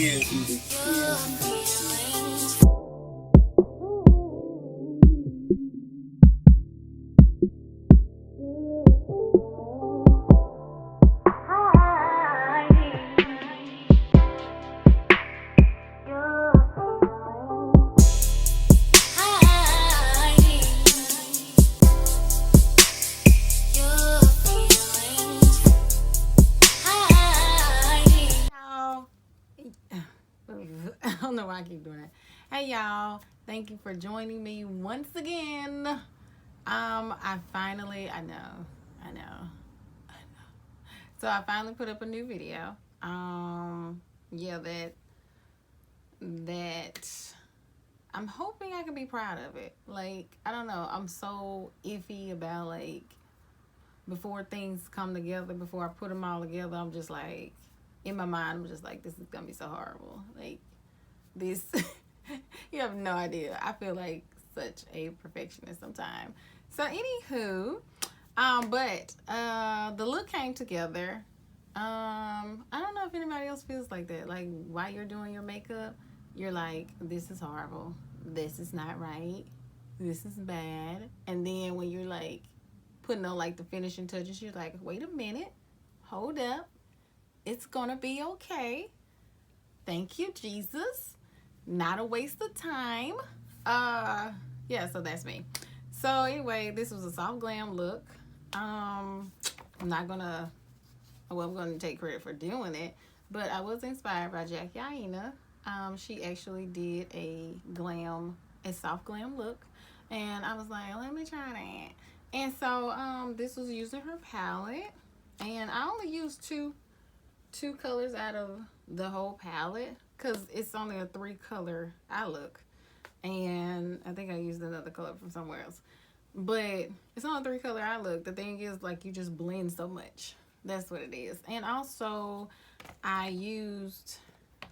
I don't know why I keep doing that. Hey y'all, thank you for joining me once again. I know. So I finally put up a new video. Yeah, that I'm hoping I can be proud of it. Like, I don't know. I'm so iffy about, like, before things come together, before I put them all together, I'm just like, in my mind, I'm just like, this is gonna be so horrible. Like, this, you have no idea. I feel like such a perfectionist sometimes. So, anywho, but the look came together. I don't know if anybody else feels like that. Like, while you're doing your makeup, you're like, this is horrible. This is not right. This is bad. And then when you're like putting on like the finishing touches, you're like, wait a minute. Hold up. It's gonna be okay. Thank you, Jesus. Not a waste of time. Yeah, so that's me. So anyway, this was a soft glam look. I'm not gonna, well, I'm gonna take credit for doing it, but I was inspired by Jackieaina. She actually did a soft glam look, and I was like, let me try that. And so this was using her palette, and I only used two colors out of the whole palette because it's only a 3-color eye look, and I think I used another color from somewhere else, but it's only a 3-color eye look. The thing is, like, you just blend so much. That's what it is. And also I used,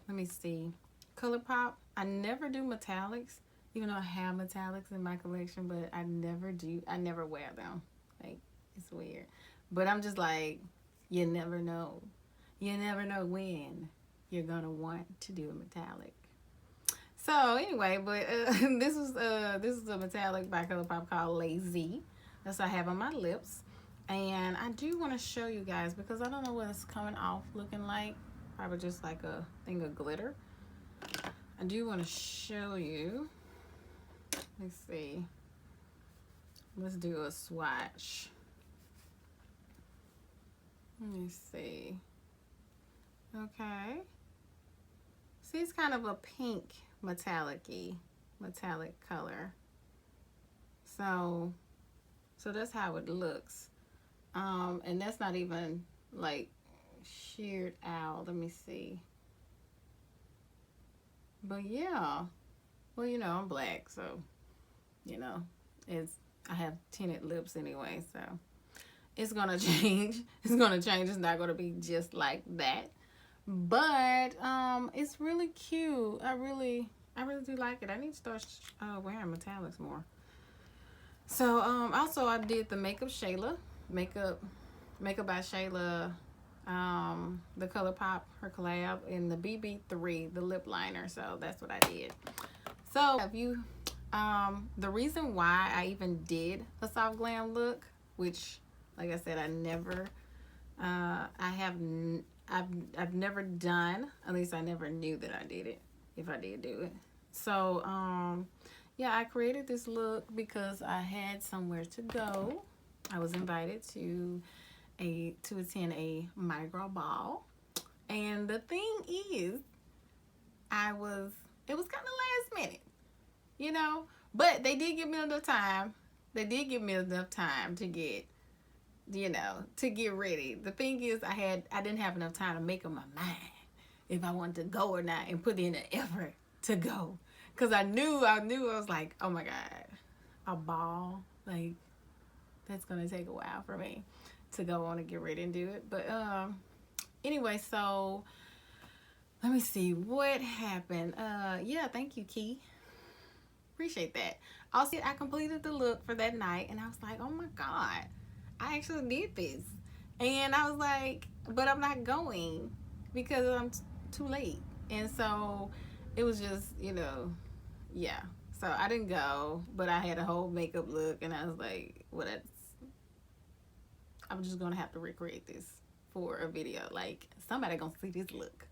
let me see, ColourPop. I never do metallics, even though I have metallics in my collection, but I never wear them. Like, it's weird, but I'm just like, you never know. You never know when you're gonna want to do a metallic. So anyway, but this is a metallic by ColourPop called Lazy. That's what I have on my lips, and I do want to show you guys because I don't know what it's coming off looking like. Probably just like a thing of glitter. I do want to show you. Let's see. Let's do a swatch. Let me see. Okay. See, it's kind of a pink metallic color. So that's how it looks. And that's not even like sheared out. Let me see. But yeah. Well, you know, I'm black, so you know, I have tinted lips anyway, so it's gonna change. It's gonna change. It's not gonna be just like that. But it's really cute. I really do like it. I need to start wearing metallics more. So also I did the Makeup by Shayla, the ColourPop, her collab, in the BB3, the lip liner. So that's what I did. So have you the reason why I even did a soft glam look, which, like I said, I've never done, at least I never knew that I did it, if I did do it. So yeah, I created this look because I had somewhere to go. I was invited to attend a Mardi Gras ball, and the thing is, it was kind of last minute, you know, but they did give me enough time. They did give me enough time to get, you know, to get ready. The thing is, I didn't have enough time to make up my mind if I wanted to go or not and put in an effort to go. Cause I knew I was like, oh my God, a ball, like, that's gonna take a while for me to go on and get ready and do it. But anyway, so let me see what happened. Yeah, thank you, Key. Appreciate that. Also, I completed the look for that night, and I was like, oh my God, I actually did this. And I was like, but I'm not going because I'm too late. And so it was just, yeah. So I didn't go, but I had a whole makeup look, and I was like, well, I'm just gonna have to recreate this for a video. Like, somebody gonna see this look.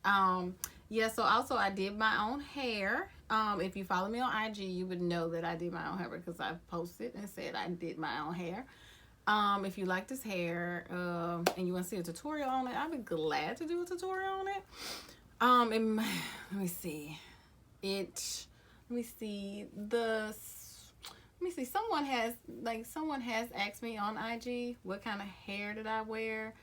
Um, yeah, so also I did my own hair. If you follow me on IG, you would know that I did my own hair because I posted and said I did my own hair. If you like this hair, and you want to see a tutorial on it, I'd be glad to do a tutorial on it. Let me see. Let me see. Someone has asked me on IG what kind of hair did I wear.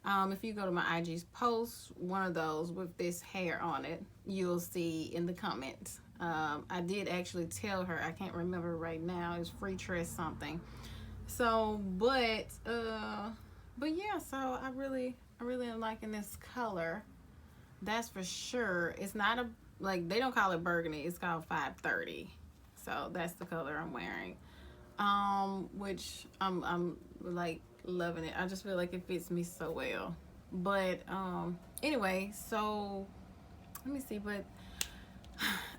If you go to my IG's post, one of those with this hair on it, you'll see in the comments. I did actually tell her, I can't remember right now, it's free tress something. So, but yeah, so I really am liking this color. That's for sure. It's not like, they don't call it burgundy, it's called 530. So that's the color I'm wearing. Which I'm like loving it. I just feel like it fits me so well. But anyway, so let me see, but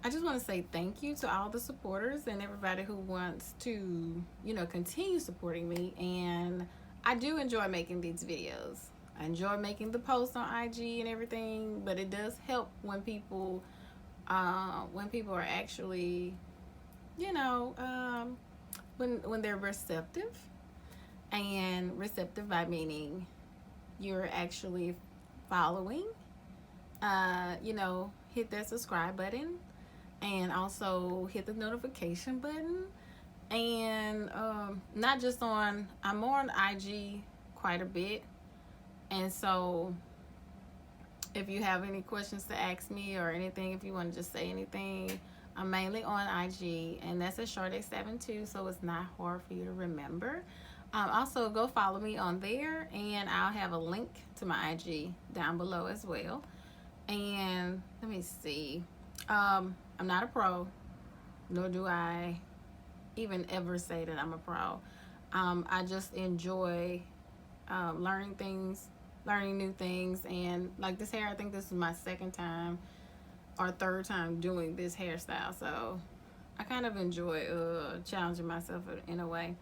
I just want to say thank you to all the supporters and everybody who wants to, continue supporting me. And I do enjoy making these videos. I enjoy making the posts on IG and everything, but it does help when people are actually, when they're receptive. And receptive by meaning you're actually following, hit that subscribe button, and also hit the notification button. And not just I'm more on IG quite a bit, and so if you have any questions to ask me or anything, if you want to just say anything, I'm mainly on IG, and that's a Sade72, so it's not hard for you to remember. Also, go follow me on there, and I'll have a link to my IG down below as well. And let me see. I'm not a pro, nor do I even ever say that I'm a pro. I just enjoy learning new things, and like this hair, I think this is my second time or third time doing this hairstyle, so I kind of enjoy challenging myself in a way.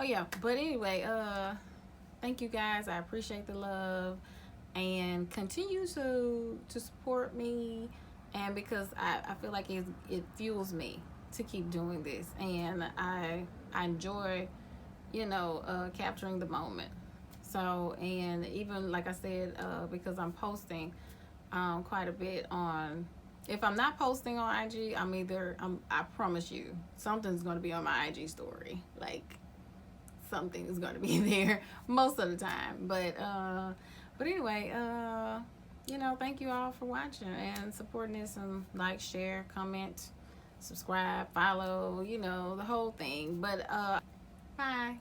Oh yeah, but anyway, thank you guys. I appreciate the love, and continue to support me, and because I feel like it fuels me to keep doing this, and I enjoy capturing the moment. So, and even like I said, because I'm posting quite a bit on, if I'm not posting on IG, I promise you something's going to be on my IG story. Like, something is going to be there most of the time. But anyway, thank you all for watching and supporting this, and like, share, comment, subscribe, follow, the whole thing. But bye.